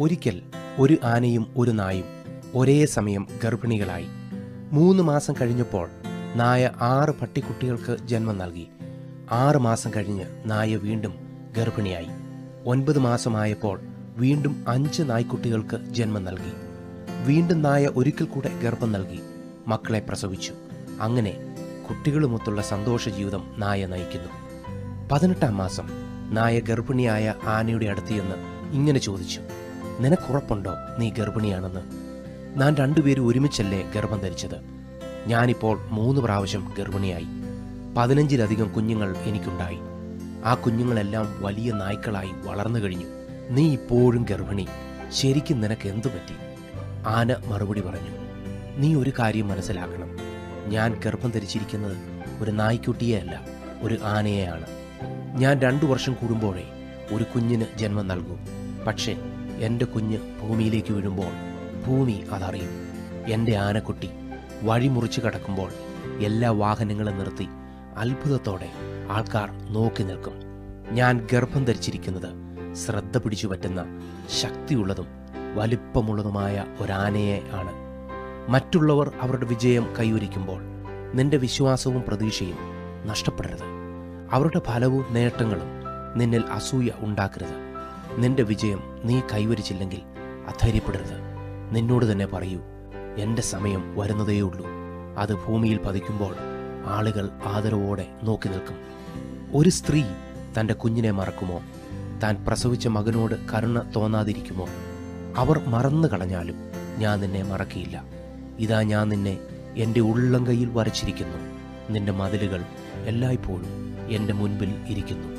ഒരിക്കൽ ഒരു ആനയും ഒരു നായും ഒരേ സമയം ഗർഭിണികളായി. 3 മാസം കഴിഞ്ഞപ്പോൾ നായ 6 പട്ടിക്കുട്ടികൾക്ക് ജന്മം നൽകി. 6 മാസം കഴിഞ്ഞ് നായ വീണ്ടും ഗർഭിണിയായി. 9 മാസമായപ്പോൾ വീണ്ടും 5 നായ്ക്കുട്ടികൾക്ക് ജന്മം നൽകി. വീണ്ടും നായ ഒരിക്കൽ കൂടെ ഗർഭം നൽകി മക്കളെ പ്രസവിച്ചു. അങ്ങനെ കുട്ടികളുമൊത്തുള്ള സന്തോഷ ജീവിതം നായ നയിക്കുന്നു. 18-ാം മാസം നായ ഗർഭിണിയായ ആനയുടെ അടുത്ത് ചെന്ന് ഇങ്ങനെ ചോദിച്ചു, നിനക്കുറപ്പുണ്ടോ നീ ഗർഭിണിയാണെന്ന്? ഞാൻ 2 പേരും ഒരുമിച്ചല്ലേ ഗർഭം ധരിച്ചത്? ഞാനിപ്പോൾ 3 പ്രാവശ്യം ഗർഭിണിയായി. 15-ലധികം കുഞ്ഞുങ്ങൾ എനിക്കുണ്ടായി. ആ കുഞ്ഞുങ്ങളെല്ലാം വലിയ നായ്ക്കളായി വളർന്നു കഴിഞ്ഞു. നീ ഇപ്പോഴും ഗർഭിണി, ശരിക്കും നിനക്ക് എന്തു പറ്റി? ആന മറുപടി പറഞ്ഞു, നീ ഒരു കാര്യം മനസ്സിലാക്കണം. ഞാൻ ഗർഭം ധരിച്ചിരിക്കുന്നത് ഒരു നായ്ക്കുട്ടിയെ അല്ല, ഒരു ആനയെയാണ്. ഞാൻ 2 വർഷം കൂടുമ്പോഴേ ഒരു കുഞ്ഞിന് ജന്മം നൽകൂ. പക്ഷേ എൻ്റെ കുഞ്ഞ് ഭൂമിയിലേക്ക് വീഴുമ്പോൾ ഭൂമി അതറിയും. എൻ്റെ ആനക്കുട്ടി വഴി മുറിച്ച് കടക്കുമ്പോൾ എല്ലാ വാഹനങ്ങളും നിർത്തി അത്ഭുതത്തോടെ ആൾക്കാർ നോക്കി നിൽക്കും. ഞാൻ ഗർഭം ധരിച്ചിരിക്കുന്നത് ശ്രദ്ധ പിടിച്ചു പറ്റുന്ന ശക്തിയുള്ളതും വലിപ്പമുള്ളതുമായ ഒരാനയെ ആണ്. മറ്റുള്ളവർ അവരുടെ വിജയം കൈവരിക്കുമ്പോൾ നിന്റെ വിശ്വാസവും പ്രതീക്ഷയും നഷ്ടപ്പെടരുത്. അവരുടെ ഫലവും നേട്ടങ്ങളും നിന്നിൽ അസൂയ ഉണ്ടാക്കരുത്. നിന്റെ വിജയം നീ കൈവരിച്ചില്ലെങ്കിൽ അധൈര്യപ്പെടരുത്. നിന്നോട് തന്നെ പറയൂ, എൻ്റെ സമയം വരുന്നതേയുള്ളൂ. അത് ഭൂമിയിൽ പതിക്കുമ്പോൾ ആളുകൾ ആദരവോടെ നോക്കി നിൽക്കും. ഒരു സ്ത്രീ തൻ്റെ കുഞ്ഞിനെ മറക്കുമോ? താൻ പ്രസവിച്ച മകനോട് കരുണ തോന്നാതിരിക്കുമോ? അവർ മറന്നു കളഞ്ഞാലും ഞാൻ നിന്നെ മറക്കിയില്ല. ഇതാ ഞാൻ നിന്നെ എൻ്റെ ഉള്ളം കൈയിൽ വരച്ചിരിക്കുന്നു. നിന്റെ മതിലുകൾ എല്ലായ്പ്പോഴും എൻ്റെ മുൻപിൽ ഇരിക്കുന്നു.